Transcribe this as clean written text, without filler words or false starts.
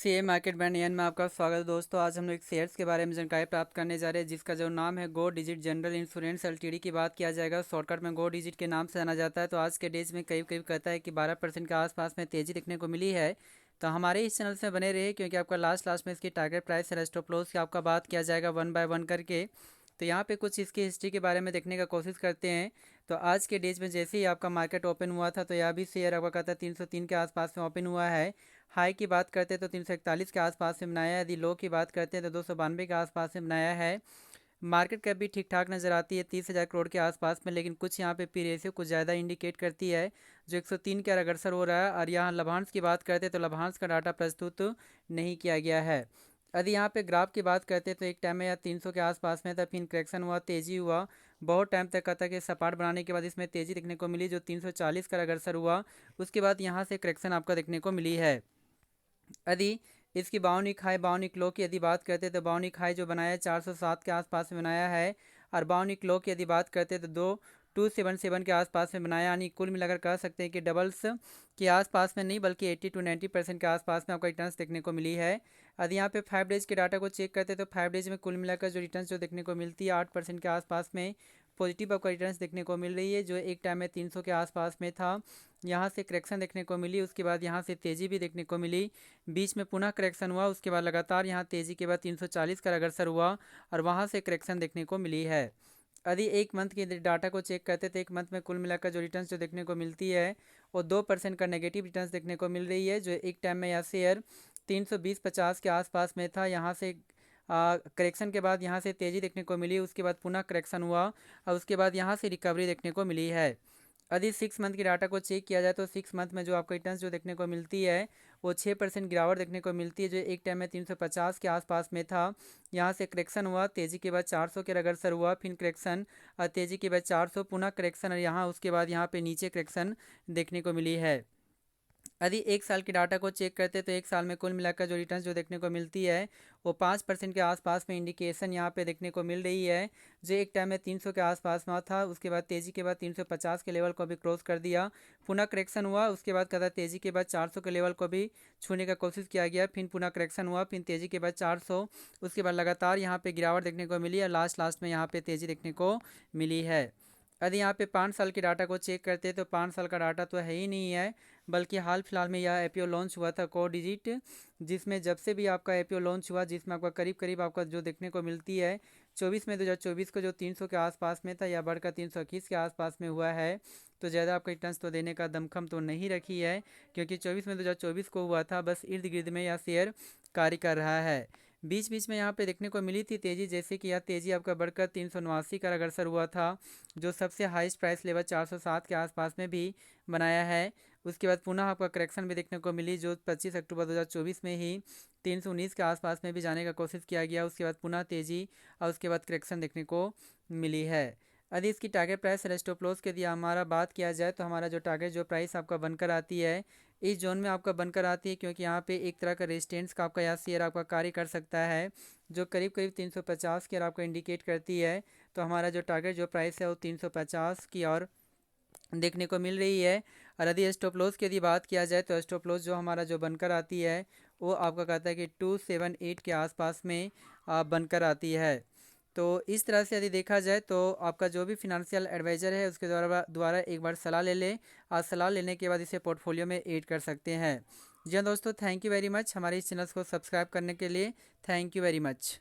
CA market band N में आपका स्वागत है दोस्तों। आज हम लोग एक शेयर्स के बारे में जानकारी प्राप्त करने जा रहे हैं, जिसका जो नाम है गो डिजिट जनरल इंश्योरेंस एलटीडी की बात किया जाएगा। शॉर्टकट में गो डिजिट के नाम से जाना जाता है। तो आज के डेज में करीब करीब कहता है कि 12% के आसपास में तेजी देखने को मिली है। तो हमारे इस चैनल से बने रहे, क्योंकि आपका लास्ट में इसकी टारगेट प्राइस है स्टॉप लॉस की आपका बात किया जाएगा वन बाय वन करके। तो यहाँ पे कुछ इसकी हिस्ट्री के बारे में देखने का कोशिश करते हैं। तो आज के डेज में जैसे ही आपका मार्केट ओपन हुआ था, तो यह भी शेयर आपका कहता है 303 के आसपास में ओपन हुआ है। हाई की बात करते हैं तो 341 के आसपास से बनाया है। यदि लो की बात करते हैं तो 292 के आसपास से बनाया है। मार्केट कैप भी ठीक ठाक नज़र आती है 30,000 करोड़ के आसपास में, लेकिन कुछ यहाँ पे पी रेशियो कुछ ज़्यादा इंडिकेट करती है, जो 103 के अग्रसर हो रहा है। और यहाँ लाभांश की बात करते हैं तो लाभांश का डाटा प्रस्तुत नहीं किया गया है। यदि यहाँ पे ग्राफ की बात करते हैं तो एक टाइम में या 300 के आसपास में था, फिर करेक्शन हुआ, तेज़ी हुआ। बहुत टाइम तक का था कि सपाट बनाने के बाद इसमें तेज़ी देखने को मिली, जो 340 का अग्रसर हुआ। उसके बाद यहाँ से करेक्शन आपका देखने को मिली है। यदि इसकी बाउनिक हाई बाउनिक लो की यदि बात करते हैं तो बाउनिक हाई जो बनाया है 407 के आसपास में बनाया है। और बाउनिक लो की यदि बात करते हैं तो 2,277 के आसपास में बनाया, यानी कुल मिलाकर कह सकते हैं कि डबल्स के आसपास में नहीं बल्कि 80 to 90% के आसपास में आपको रिटर्न्स देखने को मिली है। यदि यहाँ पे 5 डेज के डाटा को चेक करते हैं तो 5 डेज में कुल मिलाकर जो रिटर्न्स जो देखने को मिलती है 8% के आसपास में पॉजिटिव आपको रिटर्न्स देखने को मिल रही है, जो एक टाइम में 300 के आसपास में था। यहाँ से करेक्शन देखने को मिली, उसके बाद यहाँ से तेज़ी भी देखने को मिली, बीच में पुनः करेक्शन हुआ, उसके बाद लगातार यहाँ तेज़ी के बाद 340 का अग्रसर हुआ और वहाँ से करेक्शन देखने को मिली है। यदि एक मंथ के डाटा को चेक करते तो एक मंथ में कुल मिलाकर जो रिटर्न्स जो देखने को मिलती है वो 2% का नेगेटिव रिटर्न्स देखने को मिल रही है, जो एक टाइम में यह शेयर 320-50 के आसपास में था। यहाँ से करेक्शन के बाद यहाँ से तेज़ी देखने को मिली, उसके बाद पुनः करेक्शन हुआ और उसके बाद यहाँ से रिकवरी देखने को मिली है। यदि 6 मंथ की डाटा को चेक किया जाए तो 6 मंथ में जो आपको रिटर्न्स जो देखने को मिलती है वो 6% गिरावट देखने को मिलती है, जो एक टाइम में 350 के आसपास में था। यहाँ से करेक्शन हुआ, तेज़ी के बाद 400 के अग्रसर हुआ, फिर करेक्शन और तेज़ी के बाद 400 पुनः करेक्शन और यहाँ उसके बाद यहाँ पे नीचे करेक्शन देखने को मिली है। यदि एक साल के डाटा को चेक करते हैं तो एक साल में कुल मिलाकर जो रिटर्न्स जो देखने को मिलती है वो 5% के आसपास में इंडिकेशन यहाँ पे देखने को मिल रही है, जो एक टाइम में 300 के आसपास में था। उसके बाद तेज़ी के बाद 350 के लेवल को भी क्रॉस कर दिया, पुनः करेक्शन हुआ, उसके बाद कहता तेज़ी के बाद 400 के लेवल को भी छूने का कोशिश किया गया, फिर पुनः करेक्शन हुआ, फिर तेज़ी के बाद 400, उसके बाद लगातार यहाँ पर गिरावट देखने को मिली और लास्ट में यहाँ पर तेज़ी देखने को मिली है। यदि यहाँ पे 5 साल के डाटा को चेक करते हैं तो 5 साल का डाटा तो है ही नहीं है, बल्कि हाल फिलहाल में यह आईपीओ लॉन्च हुआ था को डिजिट, जिसमें जब से भी आपका आईपीओ लॉन्च हुआ, जिसमें आपका करीब करीब आपका जो देखने को मिलती है 24 में 2024 को जो 300 के आसपास में था, या बढ़कर 321 के आसपास में हुआ है। तो ज़्यादा आपका रिटर्न्स तो देने का दमखम तो नहीं रखी है, क्योंकि 24 में 2024 को हुआ था, बस इर्द गिर्द में यह शेयर कार्य कर रहा है। बीच बीच में यहाँ पे देखने को मिली थी तेज़ी, जैसे कि यह तेज़ी आपका बढ़कर 389 का अग्रसर हुआ था, जो सबसे हाईएस्ट प्राइस लेवल 407 के आसपास में भी बनाया है। उसके बाद पुनः आपका करेक्शन भी देखने को मिली, जो 25 अक्टूबर 2024 में ही 319 के आसपास में भी जाने का कोशिश किया गया। उसके बाद पुनः तेज़ी और उसके बाद करेक्शन देखने को मिली है। यदि इसकी टारगेट प्राइस स्टॉप लॉस के लिए हमारा बात किया जाए तो हमारा जो टारगेट जो प्राइस आपका बनकर आती है इस जोन में आपका बनकर आती है, क्योंकि यहाँ पे एक तरह का रेजिस्टेंस का आपका यह शेयर आपका कार्य कर सकता है, जो करीब करीब 350 की ओर आपको इंडिकेट करती है। तो हमारा जो टारगेट जो प्राइस है वो 350 की ओर देखने को मिल रही है। और यदि स्टॉप लॉस की यदि बात किया जाए तो स्टॉप लॉस जो हमारा जो बनकर आती है वो आपका कहता है कि 278 के आसपास में बनकर आती है। तो इस तरह से यदि देखा जाए तो आपका जो भी फिनंशियल एडवाइज़र है उसके द्वारा एक बार सलाह ले लें, और सलाह लेने के बाद इसे पोर्टफोलियो में ऐड कर सकते हैं। जी हाँ दोस्तों, थैंक यू वेरी मच हमारे इस चैनल को सब्सक्राइब करने के लिए। Thank you very much.